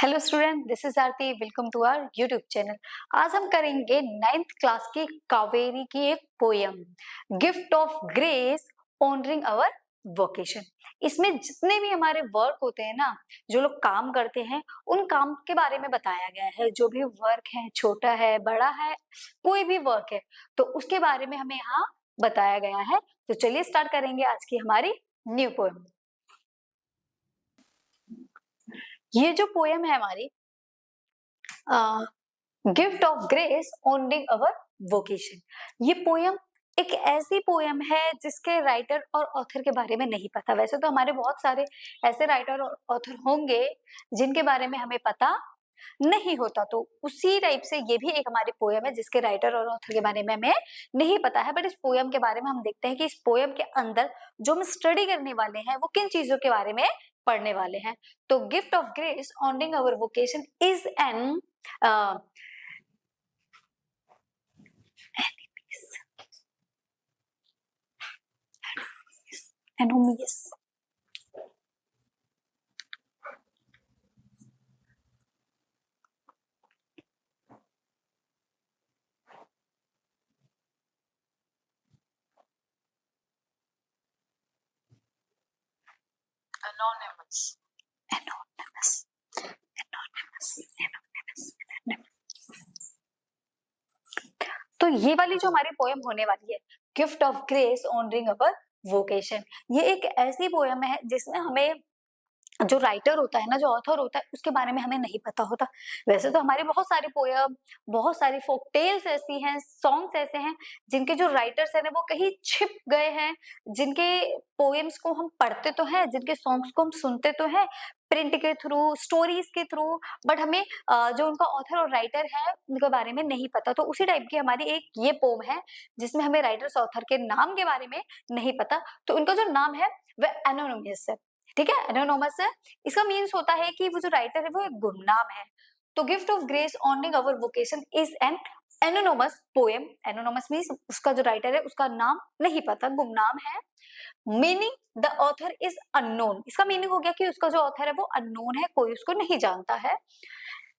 Hello student, this is Aarti. Welcome to our YouTube channel. आज हम करेंगे 9th क्लास की कावेरी की एक poem, gift of grace honouring our vocation. इसमें जितने भी हमारे वर्क होते हैं ना, जो लोग काम करते हैं, उन काम के बारे में बताया गया है। जो भी वर्क है, छोटा है, बड़ा है, कोई भी वर्क है, तो उसके बारे में हमें यहाँ बताया गया है। तो चलिए स्टार्ट करेंगे आज की हमारी न्यू पोयम। ये जो पोयम है हमारी, gift of grace honouring our vocation, ये पोयम एक ऐसी पोयम है जिसके राइटर और ऑथर के बारे में नहीं पता। वैसे तो हमारे बहुत सारे ऐसे राइटर और ऑथर होंगे जिनके बारे में हमें पता नहीं होता, तो उसी टाइप से ये भी एक हमारी पोयम है जिसके राइटर और ऑथर के बारे में हमें नहीं पता है। बट इस पोयम के बारे में हम देखते हैं कि इस पोयम के अंदर जो हम स्टडी करने वाले हैं वो किन चीजों के बारे में पढ़ने वाले हैं। तो gift of grace honouring our vocation is an anonymous anonymous anonymous anonymous anonymous। तो ये वाली जो हमारी पोयम होने वाली है, gift of grace honouring our vocation, ये एक ऐसी पोयम है जिसमें हमें जो राइटर होता है ना, जो ऑथर होता है, उसके बारे में हमें नहीं पता होता। वैसे तो हमारी बहुत सारी पोयम, बहुत सारी फोक टेल्स ऐसी हैं, सॉन्ग्स ऐसे हैं जिनके जो राइटर्स हैं ना वो कहीं छिप गए हैं, जिनके पोएम्स को हम पढ़ते तो हैं, जिनके सॉन्ग्स को हम सुनते तो हैं प्रिंट के थ्रू, स्टोरीज के थ्रू, बट हमें जो उनका ऑथर और राइटर है उनके बारे में नहीं पता। तो उसी टाइप की हमारी एक ये पोम है जिसमें हमें राइटर्स ऑथर के नाम के बारे में नहीं पता। तो उनका जो नाम है वह एनोनिमस है। ठीक है, एनोनिमस है। इसका मीन्स होता है कि वो जो राइटर है वो एक गुमनाम है। तो gift of grace honouring our vocation is an anonymous poem. Anonymous means उसका जो राइटर है उसका नाम नहीं पता, गुमनाम है। Meaning the author is unknown, इसका मीनिंग हो गया कि उसका जो ऑथर है वो अननोन है, कोई उसको नहीं जानता है।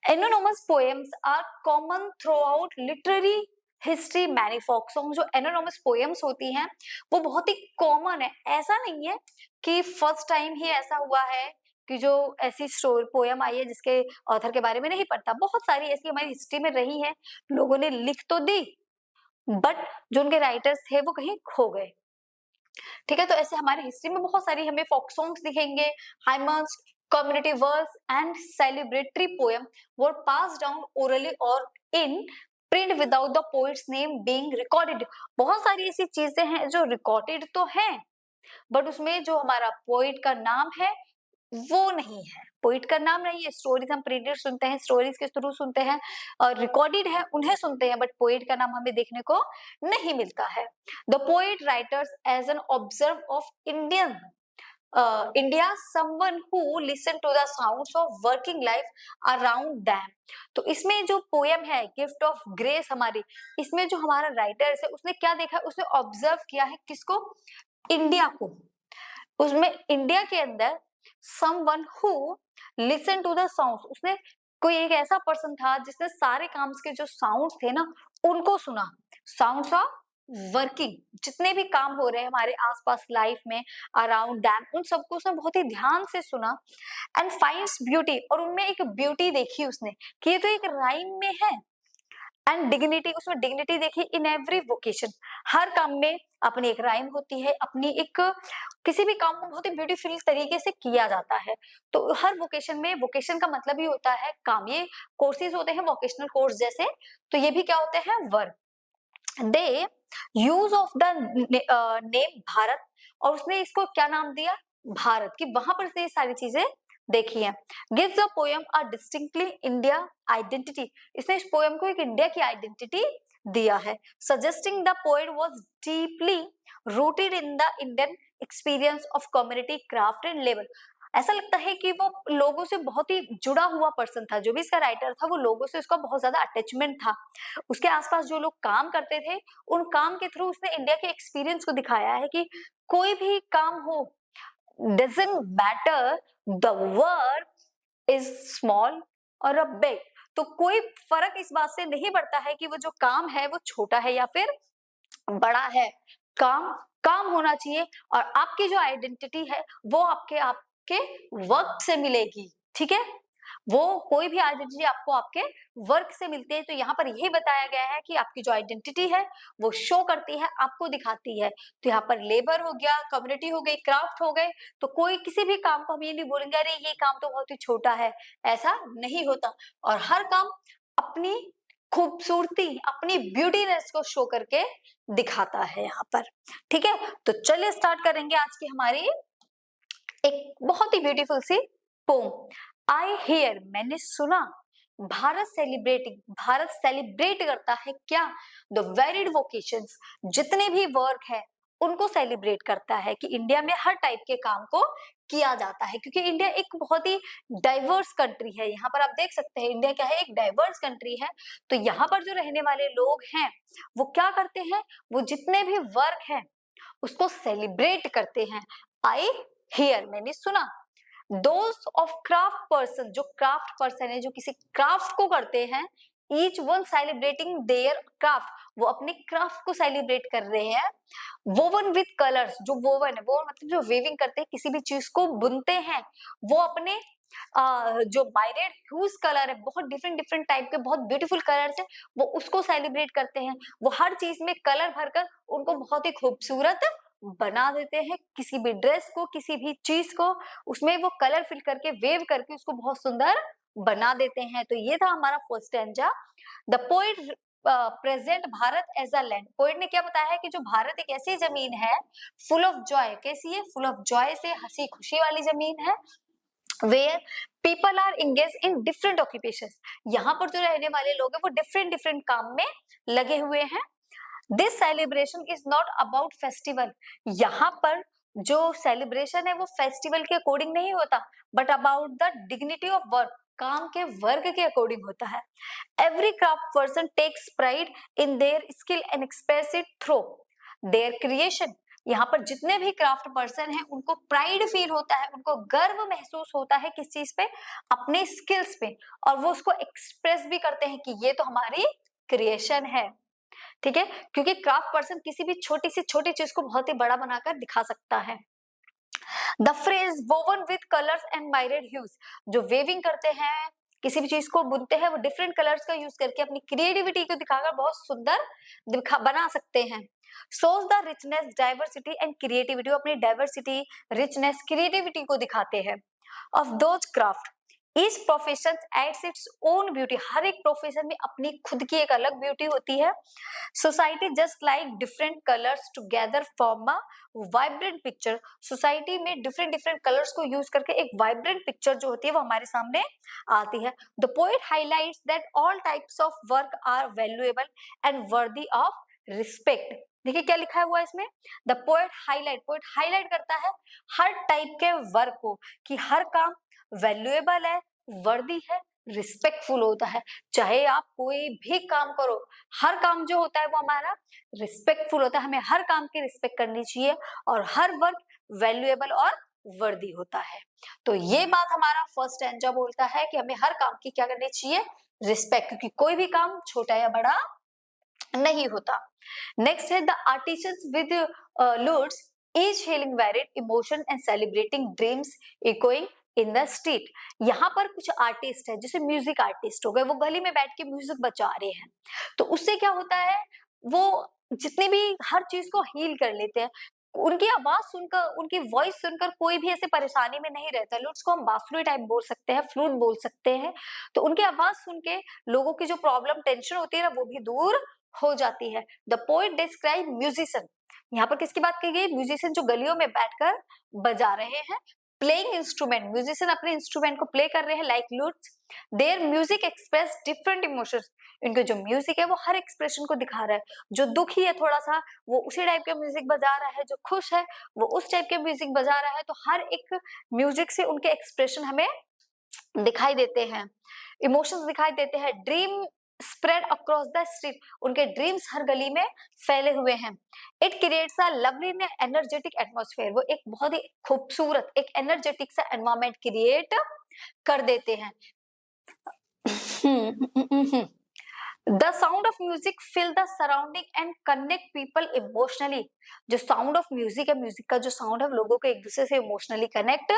Anonymous poems are common throughout literary history. Many folk song, जो एनोनिमस पोएम्स होती हैं वो बहुत ही कॉमन है। ऐसा नहीं है कि फर्स्ट टाइम ही ऐसा हुआ है कि जो ऐसी स्टोरी पोयम आई है जिसके ऑथर के बारे में नहीं पता। बहुत सारी ऐसी हमारी हिस्ट्री में रही है, लोगों ने लिख तो दी बट जो उनके राइटर्स थे वो कहीं खो गए। ठीक है, तो ऐसे हमारी हिस्ट्री में बहुत सारी हमें फोक सॉन्ग्स दिखेंगे। Hymns community verse and celebratory poem were pass down orally और in print without the poet's name being recorded. बहुत सारी ऐसी चीजें हैं जो रिकॉर्डेड तो हैं बट उसमें जो हमारा पोइट का नाम है वो नहीं है, पोइट का नाम नहीं है। स्टोरीज हम प्रिंटेड सुनते हैं, स्टोरीज के थ्रू सुनते हैं, और रिकॉर्डेड है उन्हें सुनते हैं, बट पोइट का नाम हमें देखने को नहीं मिलता है। The poet writers as an observe of Indian India someone who listen to the sounds of working life around them. तो इसमें जो पोयम है गिफ्ट ऑफ ग्रेस हमारी, इसमें जो हमारा राइटर है उसने क्या देखा है, उसने ऑब्जर्व किया है किसको, इंडिया को। उसमें इंडिया के अंदर someone who listen to the sounds, उसने कोई एक ऐसा पर्सन था जिसने सारे काम के जो साउंड्स थे ना उनको सुना। साउंड्स ऑफ वर्किंग, जितने भी काम हो रहे हैं हमारे आसपास लाइफ में अराउंड दैम, उन सबको उसने बहुत ही ध्यान से सुना। एंड फाइंड्स ब्यूटी, और उनमें एक ब्यूटी देखी उसने कि ये तो एक राइम में है। एंड डिग्निटी, उसमें डिग्निटी देखी इन एवरी वोकेशन, हर काम में अपनी एक राइम होती है, अपनी एक किसी भी काम को बहुत ही ब्यूटीफुल तरीके से किया जाता है। तो हर वोकेशन में, वोकेशन का मतलब ही होता है काम, ये कोर्सेज होते हैं वोकेशनल कोर्स जैसे, तो ये भी क्या होते हैं, work. They use of the name Bharat, और उसने इसको क्या नाम दिया, भारत, कि वहां पर से ये सारी चीजें देखी है। Gives the poem a distinctly India identity, इसने इस पोएम को एक इंडिया की आइडेंटिटी दिया है। Suggesting the poet was deeply rooted in the Indian experience of community craft and labour. ऐसा लगता है कि वो लोगों से बहुत ही जुड़ा हुआ पर्सन था, जो भी इसका राइटर था वो लोगों से उसका बहुत ज्यादा अटैचमेंट था। उसके आसपास जो लोग काम करते थे उन काम के थ्रू उसने इंडिया के एक्सपीरियंस को दिखाया है कि कोई भी काम हो, doesn't matter the work is small और अ बिग, तो कोई फर्क इस बात से नहीं पड़ता है कि वो जो काम है वो छोटा है या फिर बड़ा है। काम काम होना चाहिए और आपकी जो आइडेंटिटी है वो आपके आपके वर्क से मिलेगी, ठीक है? वो कोई भी आइडेंटिटी आपको आपके वर्क से मिलती है। तो यहाँ पर यही बताया गया है कि आपकी जो आइडेंटिटी है वो शो करती है, आपको दिखाती है। तो यहाँ पर लेबर हो गया, कम्युनिटी हो गई, क्राफ्ट हो गए, तो कोई किसी भी काम को हम ये नहीं बोलेंगे अरे ये काम तो बहुत ही छोटा है, ऐसा नहीं होता। और हर काम अपनी खूबसूरती, अपनी ब्यूटीनेस को शो करके दिखाता है यहाँ पर, ठीक है? तो चलिए स्टार्ट करेंगे आज की हमारी एक बहुत ही ब्यूटीफुल सी पोम। आई हियर, मैंने सुना, भारत सेलिब्रेट करता है क्या? द वेरिड वोकेशंस, जितने भी वर्क है उनको सेलिब्रेट करता है कि इंडिया में हर टाइप के काम को किया जाता है, क्योंकि इंडिया एक बहुत ही डाइवर्स कंट्री है। यहाँ पर आप देख सकते हैं इंडिया क्या है, एक डाइवर्स कंट्री है। तो यहाँ पर जो रहने वाले लोग हैं वो क्या करते हैं, वो जितने भी वर्क है उसको सेलिब्रेट करते हैं। आई हियर, मैंने सुना, दोस्त ऑफ क्राफ्ट पर्सन, जो क्राफ्ट पर्सन है, जो किसी क्राफ्ट को करते हैं, each one celebrating there craft, वो अपने क्राफ्ट को सेलिब्रेट कर रहे हैं। वोवन विद कलर्स, जो वोवन है वो मतलब जो वेविंग करते हैं, किसी भी चीज को बुनते हैं, वो अपने जो माइरेड ह्यूज कलर है, बहुत डिफरेंट डिफरेंट टाइप के बहुत ब्यूटीफुल कलर्स है, वो उसको सेलिब्रेट करते हैं। वो हर चीज में कलर भरकर उनको बहुत ही खूबसूरत बना देते हैं। किसी भी ड्रेस को, किसी भी चीज को उसमें वो कलर फिल करके वेव करके उसको बहुत सुंदर बना देते हैं। तो ये था हमारा first stanza. The poet present Bharat as a land, poet ने क्या बताया है कि जो भारत एक ऐसी जमीन है फुल ऑफ जॉय, कैसी है, फुल ऑफ जॉय से हंसी खुशी वाली जमीन है, where people are engage in different occupations, यहाँ पर जो रहने वाले लोग हैं वो डिफरेंट डिफरेंट काम में लगे हुए हैं। This celebration is not about festival, यहाँ पर जो सेलिब्रेशन है वो फेस्टिवल के अकॉर्डिंग नहीं होता, but about the dignity of work, काम के वर्ग के अकॉर्डिंग होता है। Every craft person takes pride in their skill and express it through their creation, यहाँ पर जितने भी क्राफ्ट पर्सन हैं उनको प्राइड फील होता है, उनको गर्व महसूस होता है किस चीज पे, अपने स्किल्स पे, और वो उसको एक्सप्रेस भी करते हैं कि ये तो हमारी क्रिएशन है, ठीक है? क्योंकि क्राफ्ट पर्सन किसी भी छोटी सी छोटी चीज को बहुत ही बड़ा बनाकर दिखा सकता है। The phrase woven with colours and myriad hues, जो वेविंग करते हैं, किसी भी चीज को बुनते हैं, वो डिफरेंट कलर्स का यूज करके अपनी क्रिएटिविटी को दिखाकर बहुत सुंदर बना सकते हैं। Shows the richness diversity and creativity, अपनी डाइवर्सिटी, रिचनेस, क्रिएटिविटी को दिखाते हैं। Of those craft each profession adds its own beauty, हर एक प्रोफेशन में अपनी खुद की एक अलग ब्यूटी होती है। Society just like different colours together form a vibrant picture, society में डिफरेंट डिफरेंट कलर्स को यूज करके एक वाइब्रेंट पिक्चर जो होती है वो हमारे सामने आती है। The poet highlights that all types of work are valuable and worthy of respect, देखिए क्या लिखा हुआ है इसमें, द पोएट हाईलाइट करता है हर टाइप के वर्क को कि हर काम वैल्यूएबल है, वर्दी है, रिस्पेक्टफुल होता है। चाहे आप कोई भी काम करो, हर काम जो होता है वो हमारा रिस्पेक्टफुल होता है, हमें हर काम की रिस्पेक्ट करनी चाहिए और हर वर्क वैल्यूएबल और वर्दी होता है। तो ये बात हमारा फर्स्ट स्टैंजा बोलता है कि हमें हर काम की क्या करनी चाहिए, रिस्पेक्ट, क्योंकि कोई भी काम छोटा या बड़ा नहीं होता। नेक्स्ट है the artisans with loots each healing varied emotion and celebrating dreams echoing in the street, यहाँ पर कुछ आर्टिस्ट है जैसे म्यूजिक आर्टिस्ट हो गए, वो गली में बैठ के म्यूजिक बजा रहे हैं, तो उससे क्या होता है, वो जितने भी हर चीज को हील कर लेते हैं। उनकी आवाज सुनकर, उनकी वॉइस सुनकर कोई भी ऐसे परेशानी में नहीं रहता। लुट्स को हम बांसुरी टाइप बोल सकते हैं, फ्लूट बोल सकते हैं। तो उनकी आवाज सुन के लोगों की जो प्रॉब्लम टेंशन होती है ना वो भी दूर हो जाती है। द पोएट डिस्क्राइब म्यूजिशियन, यहाँ पर किसकी बात की गई, म्यूजिशियन जो गलियों में बैठकर बजा रहे हैं। प्लेइंग इंस्ट्रूमेंट, म्यूजिशियन अपने इंस्ट्रूमेंट को प्ले कर रहे हैं like lutes. Their music express different emotions, इनके जो म्यूजिक है वो हर एक्सप्रेशन को दिखा रहा है। जो दुखी है थोड़ा सा वो उसी टाइप का म्यूजिक बजा रहा है, जो खुश है वो उस टाइप के म्यूजिक बजा रहा है। तो हर एक म्यूजिक से उनके एक्सप्रेशन हमें दिखाई देते हैं, इमोशंस दिखाई देते हैं। Dream spread across the street, उनके ड्रीम्स हर गली में फैले हुए हैं। It creates a lovely energetic atmosphere, वो एक बहुत ही खूबसूरत एक एनर्जेटिक सा एनवायरमेंट क्रिएट कर देते हैं। The sound of music fill the surrounding and connect people emotionally. जो साउंड ऑफ म्यूजिक है, म्यूजिक का जो साउंड है, लोगों को एक दूसरे से इमोशनली कनेक्ट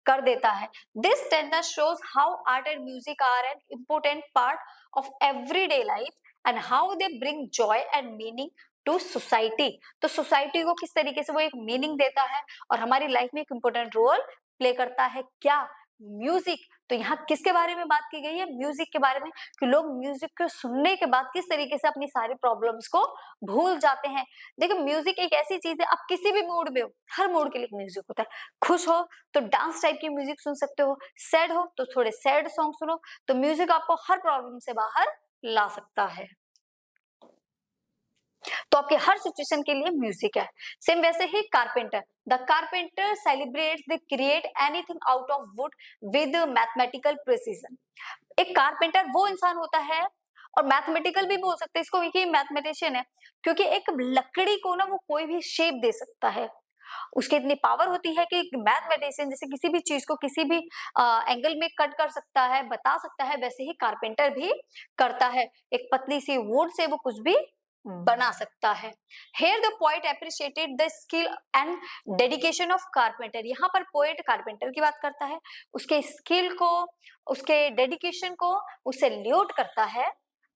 कर देता है। This tender shows how art and music are an important part of everyday life and how they bring joy and meaning to society. तो सोसाइटी को किस तरीके से वो एक मीनिंग देता है और हमारी लाइफ में एक इम्पोर्टेंट रोल प्ले करता है। क्या? म्यूजिक। तो यहाँ किसके बारे में बात की गई है? म्यूजिक के बारे में, कि लोग म्यूजिक को सुनने के बाद किस तरीके से अपनी सारी प्रॉब्लम्स को भूल जाते हैं। देखिए, म्यूजिक एक ऐसी चीज है, आप किसी भी मूड में हो, हर मूड के लिए म्यूजिक होता है। खुश हो तो डांस टाइप की म्यूजिक सुन सकते हो, सैड हो तो थोड़े सैड सॉन्ग सुनो। तो म्यूजिक आपको हर प्रॉब्लम से बाहर ला सकता है। तो आपके हर सिचुएशन के लिए म्यूजिक है। सेम वैसे ही carpenter, the carpenter celebrates the create anything out of wood with mathematical precision. एक कारपेंटर वो इंसान होता है, और मैथमेटिकल भी बोल सकते हैं इसको, क्योंकि मैथमेटिशियन है, क्योंकि एक लकड़ी को ना वो कोई भी शेप दे सकता है। उसकी इतनी पावर होती है कि मैथमेटिशियन जैसे किसी भी चीज को किसी भी एंगल में कट कर सकता है, बता सकता है, वैसे ही कारपेंटर भी करता है। एक पतली सी वुड से वो कुछ भी बना सकता है। Here the poet appreciated the skill and dedication of carpenter। यहाँ पर पोएट कारपेंटर की बात करता है, उसके स्किल को, उसके डेडिकेशन को उसे ल्यूट करता है।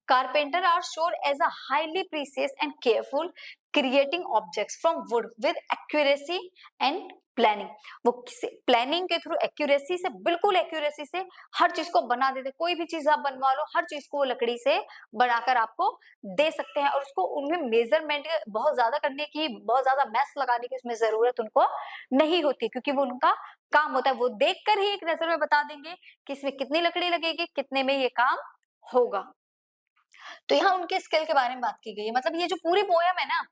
Carpenter are shown as a highly precise and careful creating objects from wood with accuracy and planning. वो प्लानिंग के थ्रू एक्यूरेसी से, बिल्कुल एक्यूरेसी से हर चीज को बना देते। कोई भी चीज आप बनवा लो, हर चीज को वो लकड़ी से बनाकर आपको दे सकते हैं, और उसको उनमें मेजरमेंट बहुत ज्यादा करने की, बहुत ज्यादा मैथ्स लगाने की उसमें जरूरत उनको नहीं होती, क्योंकि वो उनका काम होता है। वो देखकर ही एक नजर में बता देंगे कि इसमें कितनी लकड़ी लगेगी, कितने में ये काम होगा। तो यहाँ उनके स्किल के बारे में बात की गई है। मतलब ये जो पूरी पोयम है ना,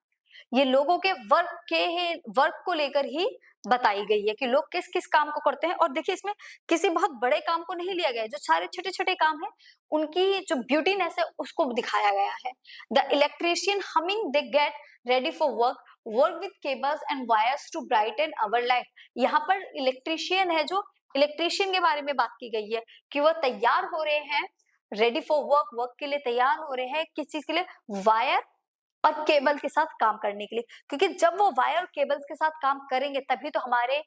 ये लोगों के वर्क को लेकर ही बताई गई है कि लोग किस किस काम को करते हैं। और देखिए, इसमें किसी बहुत बड़े काम को नहीं लिया गया है, जो सारे छोटे छोटे काम है उनकी जो ब्यूटीनेस है उसको दिखाया गया है। The electrician humming they get ready for work with cables and wires to brighten our life. यहाँ पर इलेक्ट्रिशियन है, जो इलेक्ट्रिशियन के बारे में बात की गई है कि वह तैयार हो रहे हैं, रेडी फॉर वर्क के लिए तैयार हो रहे हैं। किस चीज के लिए? वायर और केबल के साथ काम करने के लिए, क्योंकि जब वो वायर और केबल्स के साथ काम करेंगे तभी तो हमारे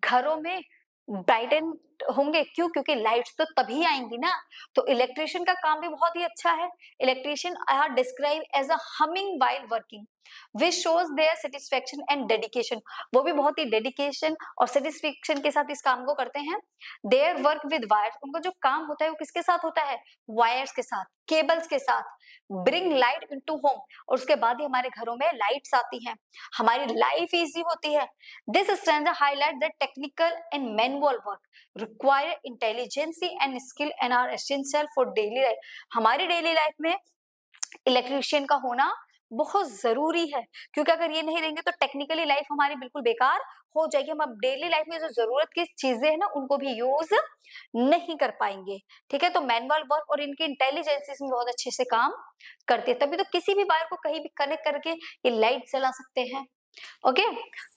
घरों में ब्राइटन होंगे। क्यों? क्योंकि लाइट्स तो तभी आएंगी ना। तो इलेक्ट्रिशियन का काम भी बहुत ही अच्छा है। Electrician are describe as a humming while working which shows their satisfaction and dedication. वो भी बहुत ही डेडिकेशन और सेटिस्फेक्शन के साथ इस काम को करते हैं। देयर वर्क विद वायर्स, उनका जो काम होता है वो किसके साथ होता है? वायर्स के साथ, केबल्स के साथ। ब्रिंग लाइट इनटू होम, और उसके बाद ही हमारे घरों में लाइट्स आती हैं, हमारी लाइफ इजी होती है। This stanza highlight the technical and manual work require intelligence and skill and are essential for daily life. हमारी डेली लाइफ में इलेक्ट्रिशियन का होना बहुत जरूरी है, क्योंकि अगर ये नहीं रहेंगे तो टेक्निकली लाइफ हमारी बिल्कुल बेकार हो जाएगी। हम अब डेली लाइफ में जो जरूरत की चीजें हैं ना उनको भी यूज नहीं कर पाएंगे। ठीक है, तो मैनुअल वर्क और इनकी इंटेलिजेंस इसमें बहुत अच्छे से काम करती है, तभी तो किसी भी वायर को कहीं भी कनेक्ट करके ये लाइट जला सकते हैं। ओके,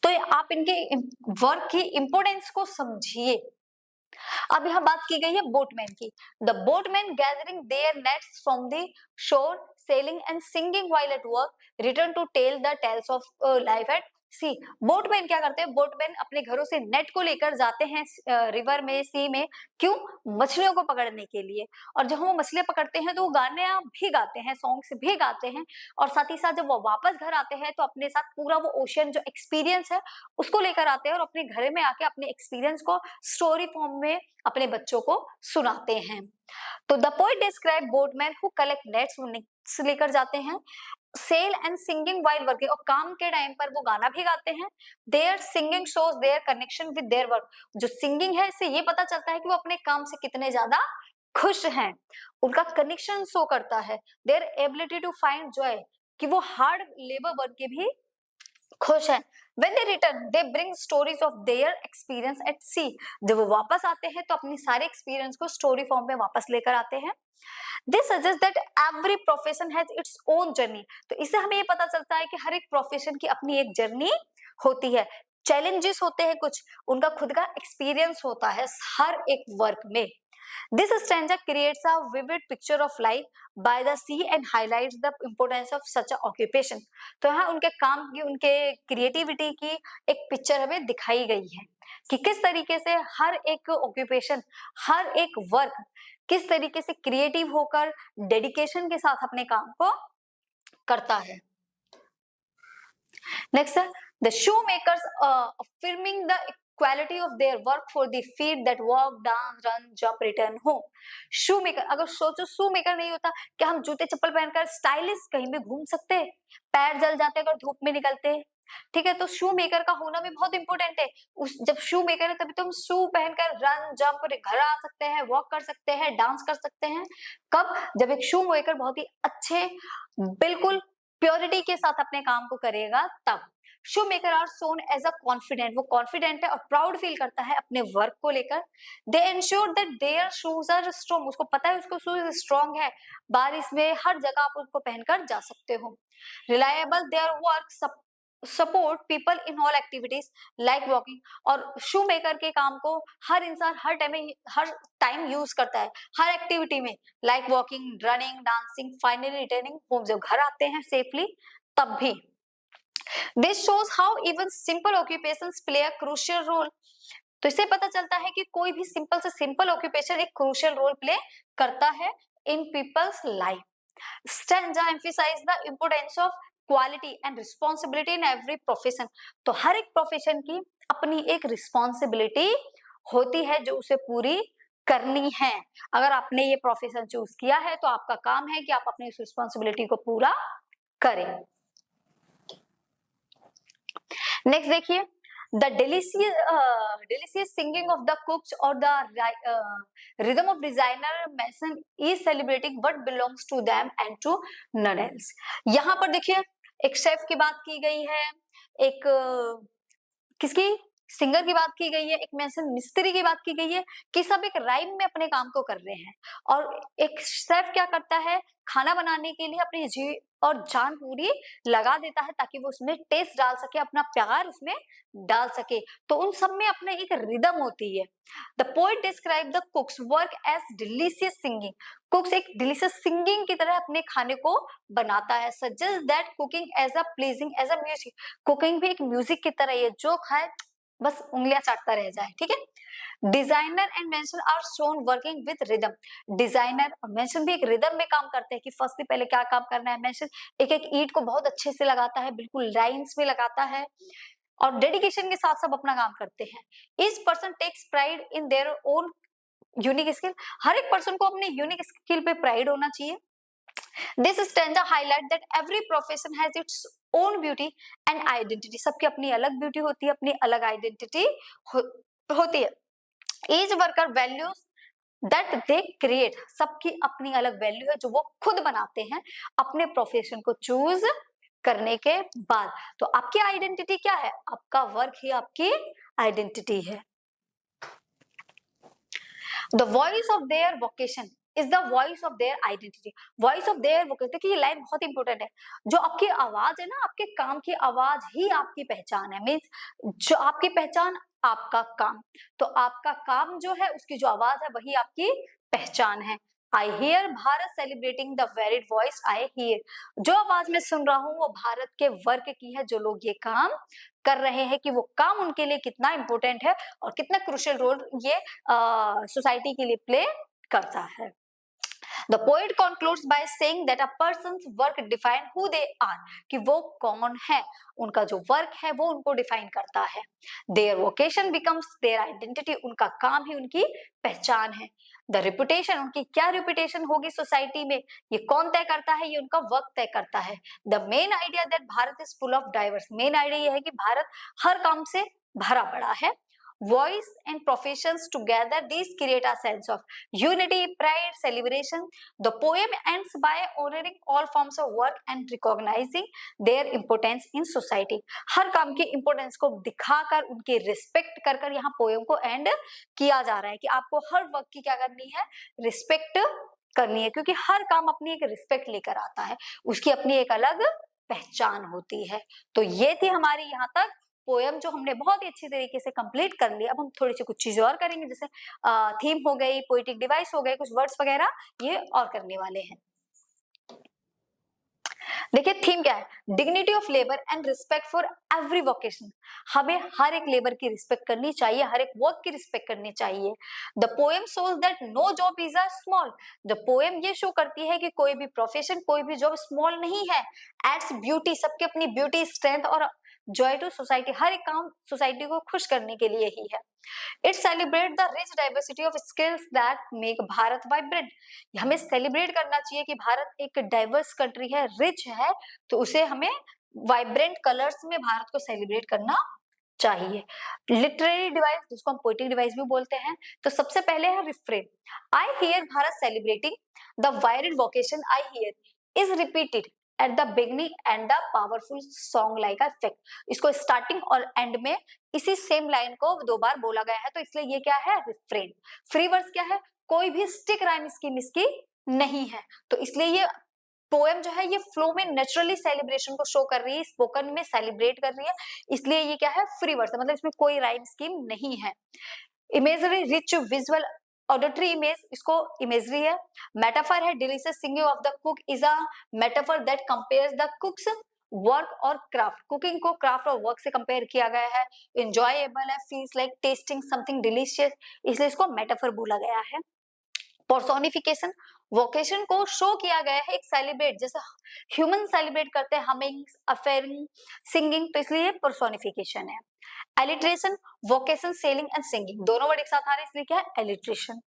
तो आप इनके वर्क की इंपोर्टेंस को समझिए। अब यहाँ बात की गई है बोटमैन की। The boatman gathering their nets from the shore, sailing and singing while at work, return to tell the tales of life at sea. Boatman क्या करते हैं? बोटमैन अपने घरों से नेट को लेकर जाते हैं रिवर में, सी में। क्यों? मछलियों को पकड़ने के लिए। और जब वो मछलियां पकड़ते हैं तो वो गाने भी गाते हैं, सॉन्ग्स भी गाते हैं, और साथ ही साथ जब वो वापस घर आते हैं तो अपने साथ पूरा वो ओशियन जो एक्सपीरियंस है उसको लेकर आते हैं, और अपने घर में आके अपने एक्सपीरियंस को स्टोरी फॉर्म में अपने बच्चों को सुनाते हैं। तो the poet describe boatman who collect nets लेकर जाते हैं, sail and singing while working, और काम के टाइम पर वो गाना भी गाते हैं। Their singing shows their connection with their work. जो सिंगिंग है इससे ये पता चलता है कि वो अपने काम से कितने ज्यादा खुश हैं, उनका कनेक्शन शो करता है। Their ability to find joy, कि वो हार्ड लेबर वर्क के भी खुश हैं। When they return, they bring stories of their experience at sea। जब वो वापस आते हैं तो अपनी सारे एक्सपीरियंस को स्टोरी फॉर्म में वापस लेकर आते हैं। This suggests that every profession has its own journey। तो इससे हमें ये पता चलता है कि हर एक प्रोफेशन की अपनी एक जर्नी होती है, चैलेंजेस होते हैं कुछ, उनका खुद का एक्सपीरियंस होता है हर एक वर्क में। This stanza creates a vivid picture of life by the sea and highlights the importance of such a occupation. तो यहाँ उनके काम की, उनके क्रिएटिविटी की एक पिक्चर हमें दिखाई गई है कि किस तरीके से हर एक ऑक्यूपेशन, हर एक वर्क किस तरीके से क्रिएटिव होकर डेडिकेशन के साथ अपने काम को करता है। नेक्स्ट है the shoe makers affirming the quality of their work for the feet that walk, dance, run, jump, return home. Shoe maker, अगर सोचो शू मेकर नहीं होता क्या हम जूते चप्पल पहनकर स्टाइलिश कहीं भी घूम सकते? पैर जल जाते अगर धूप में निकलते। ठीक है, तो शू मेकर का होना भी बहुत इंपॉर्टेंट है। उस जब शू मेकर है तभी तो हम शू पहनकर रन जंप घर आ सकते हैं, वॉक कर सकते हैं, डांस कर सकते हैं। कब? जब एक शू मेकर बहुत ही अच्छे, बिल्कुल प्योरिटी के साथ अपने काम को करेगा तब। Shoe maker are shown as a confident, वो कॉन्फिडेंट है और प्राउड फील करता है अपने वर्क को लेकर। They ensure that their shoes are strong, उसको पता है उसको शूज स्ट्रॉन्ग है, बारिश में हर जगह आप उसको पहनकर जा सकते हो। Reliable, their work support people in all activities like walking, और शू मेकर के काम को हर इंसान हर टाइम यूज करता है, हर एक्टिविटी में, like walking, running, dancing, finally returning home, जब घर आते हैं सेफली तब भी। This shows how even simple occupations play a crucial role. तो इससे पता चलता है कि कोई भी सिंपल से सिंपल ऑक्यूपेशन एक क्रूशियल रोल प्ले करता है in people's life. Stanza emphasise the importance of quality and responsibility in every profession. तो हर एक प्रोफेशन की अपनी एक रिस्पॉन्सिबिलिटी होती है जो उसे पूरी करनी है। अगर आपने ये प्रोफेशन चूज किया है तो आपका काम है कि आप अपनी इस रिस्पॉन्सिबिलिटी को पूरा करें। नेक्स्ट देखिए, the delicious singing of the cooks or the rhythm of designer mention is celebrating what belongs to them and to none else. यहाँ पर देखिए एक शेफ की बात की गई है, एक किसकी, सिंगर की बात की गई है, एक मेंशन मिस्त्री की बात की गई है कि सब एक राइम में अपने काम को कर रहे हैं। और एक शेफ क्या करता है, खाना बनाने के लिए अपनी जी और जान पूरी लगा देता है ताकि वो उसमें टेस्ट डाल सके, अपना प्यार उसमें डाल सके। तो उन सब में अपने एक रिदम होती है। The poet describe the cook's work as delicious singing. Cooks एक डिलीशियस सिंगिंग की तरह अपने खाने को बनाता है। Suggest that cooking as a pleasing as a music. Cooking भी एक म्यूजिक की तरह है, जो खाए बस उंगलियां चाटता रह जाए। ठीक है। Designer and masons are shown working with rhythm. Designer और मेंशन भी एक रिदम में काम करते हैं कि फर्स्टली पहले क्या काम करना है। मेंशन एक एक ईंट को बहुत अच्छे से लगाता है, बिल्कुल लाइंस में लगाता है और डेडिकेशन के साथ सब अपना काम करते हैं। Each person takes pride in their own unique skill. हर एक पर्सन को अपने यूनिक स्किल पे प्राइड होना चाहिए। This stanza highlight that every profession has its own beauty and identity. सबकी अपनी अलग ब्यूटी होती है, अपनी अलग आइडेंटिटी होती है। Each worker values that they create. सबकी अपनी अलग वैल्यू है जो वो खुद बनाते हैं अपने प्रोफेशन को चूज करने के बाद। तो आपकी आइडेंटिटी क्या है? आपका वर्क ही आपकी आइडेंटिटी है। The voice of their vocation is the voice of their identity. Voice of their vocation, देखिए ये लाइन बहुत इंपॉर्टेंट है। जो आपकी आवाज है ना, आपके काम की आवाज ही आपकी पहचान है। मीन्स जो आपकी पहचान, आपका काम, तो आपका काम जो है उसकी जो आवाज है वही आपकी पहचान है। आई hear Bharat celebrating the varied voice I hear. जो आवाज मैं सुन रहा हूँ वो भारत के वर्क की है, जो लोग ये काम कर रहे हैं कि वो काम उनके लिए कितना इंपॉर्टेंट है और कितना क्रूशियल रोल ये सोसाइटी के लिए प्ले करता है। The poet concludes by saying that a person's work define who they are, कि वो कौन है, उनका जो वर्क है वो उनको डिफाइन करता है। Their vocation becomes their identity, उनका काम ही उनकी पहचान है। The reputation, उनकी क्या reputation होगी सोसाइटी में, ये कौन तय करता है? ये उनका वर्क तय करता है। The main idea that Bharat is full of diverse, main idea ये है कि भारत हर काम से भरा पड़ा है। Voice and professions together, these create a sense of unity, pride, celebration. The poem ends by honoring all forms of work and recognizing their importance in society. हर काम की importance को दिखाकर उनकी respect कर कर यहाँ poem को end किया जा रहा है कि आपको हर वर्क की क्या करनी है, respect करनी है, क्योंकि हर काम अपनी एक respect लेकर आता है, उसकी अपनी एक अलग पहचान होती है। तो ये थी हमारी यहाँ तक पोयम जो हमने बहुत ही अच्छी तरीके से कंप्लीट कर लिया, अब हम थोड़ी सी कुछ चीजें और करेंगे, जैसे थीम हो गई, पोएटिक डिवाइस हो गए, कुछ वर्ड्स वगैरह ये और करने वाले हैं। देखिए थीम क्या है, dignity of labour and respect for every vocation. हमें हर एक लेबर की रिस्पेक्ट करनी चाहिए, हर एक वर्क की रिस्पेक्ट करनी चाहिए। The poem shows that no job is a small. The poem ये शो करती है कि कोई भी प्रोफेशन, कोई भी जॉब स्मॉल नहीं है। एड्स ब्यूटी, सबकी अपनी ब्यूटी, स्ट्रेंथ और जॉय टू सोसाइटी। हर एक काम सोसाइटी को खुश करने के लिए ही है। It celebrate the rich diversity of skills that make Bharat vibrant. हमें सेलिब्रेट करना चाहिए कि भारत एक डाइवर्स कंट्री है, रिच है, तो उसे हमें वाइब्रेंट कलर्स में भारत को सेलिब्रेट करना चाहिए। लिटरेरी डिवाइस, जिसको हम पोएटिक डिवाइस भी बोलते हैं, तो सबसे पहले है refrain. I hear Bharat celebrating the varied vocation I hear is repeated at the beginning and the powerful song like effect. इसको स्टार्टिंग और एंड में इसी सेम लाइन को 2 बार बोला गया है, तो इसलिए ये क्या है, रिफ्रेन। फ्री वर्ड्स क्या है, कोई भी स्टिक राइम स्कीम इसकी नहीं है, तो इसलिए ये पोएम जो है ये फ्लो में नेचुरली सेलिब्रेशन को शो कर रही है, स्पोकन में सेलिब्रेट कर रही है, इसलिए ये क्या है, फ्री वर्ड्स, मतलब इसमें कोई राइम स्कीम नहीं है। Imagery rich visual auditory image, इसको इमेजरी है। मेटाफर है, delicious singing of the cook is a metaphor that compares the cook's work और क्राफ्ट। कुकिंग को क्राफ्ट और वर्क से कंपेयर किया गया है। एंजॉयबल है, feels like testing something delicious, इसलिए इसको मेटाफर बोला गया है। पर्सोनिफिकेशन, वोकेशन को शो किया गया है, एक सेलिब्रेट, जैसे ह्यूमन सेलिब्रेट करते हैं, हमिंग, अफेयरिंग, सिंगिंग, तो इसलिए एलिट्रेशन है। Alliteration, vocation, sailing and singing, दोनों वर्ड एक साथ आ रहे हैं, इसलिए क्या है, alliteration.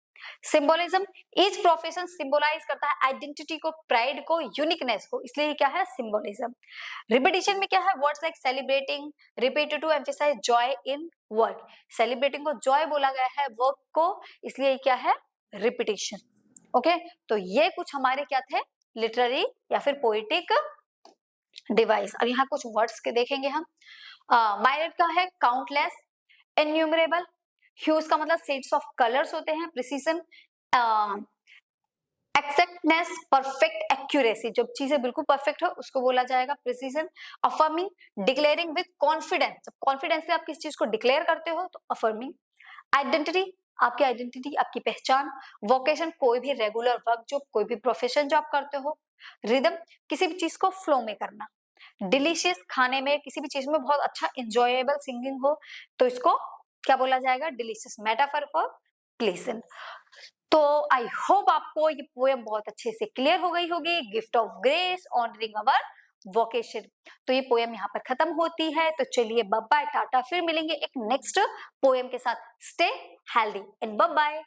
Symbolism, each profession symbolise करता है आइडेंटिटी को, प्राइड को, यूनिकनेस को, इसलिए क्या है, सिंबोलिज्म। रिपीटिशन में क्या है, words like celebrating, repeated to emphasise joy in work. Celebrating को जॉय बोला गया है, वर्क को, इसलिए क्या है, रिपीटिशन। ओके, तो ये कुछ हमारे क्या थे, लिटरेरी या फिर पोएटिक डिवाइस। अब यहाँ कुछ वर्ड्स के देखेंगे हम। माइरेट का है काउंटलेस, इन्यूमरेबल, ह्यूज का मतलब शेड्स ऑफ कलर्स होते हैं, प्रिसीजन, एक्सैक्टनेस, परफेक्ट एक्यूरेसी, जब चीजें बिल्कुल परफेक्ट हो उसको बोला जाएगा precision. Affirming, declaring with confidence, जब कॉन्फिडेंस से आप किसी चीज को डिक्लेयर करते हो तो अफर्मिंग। आइडेंटिटी, आपकी आइडेंटिटी, आपकी पहचान। वोकेशन, कोई भी रेगुलर वर्क, जो कोई भी प्रोफेशन जो आप करते हो। रिदम, किसी भी चीज को फ्लो में करना। डिलीशियस, खाने में, किसी भी चीज में बहुत अच्छा इंजॉयबल सिंगिंग हो तो इसको क्या बोला जाएगा, डिलीशियस। Metaphor for pleasant. तो आई होप आपको ये पोएम बहुत अच्छे से क्लियर हो गई होगी, gift of grace honouring our vocation. तो ये पोएम यहाँ पर खत्म होती है, तो चलिए बाय बाय, टाटा, फिर मिलेंगे एक नेक्स्ट पोएम के साथ। Stay healthy and bye bye.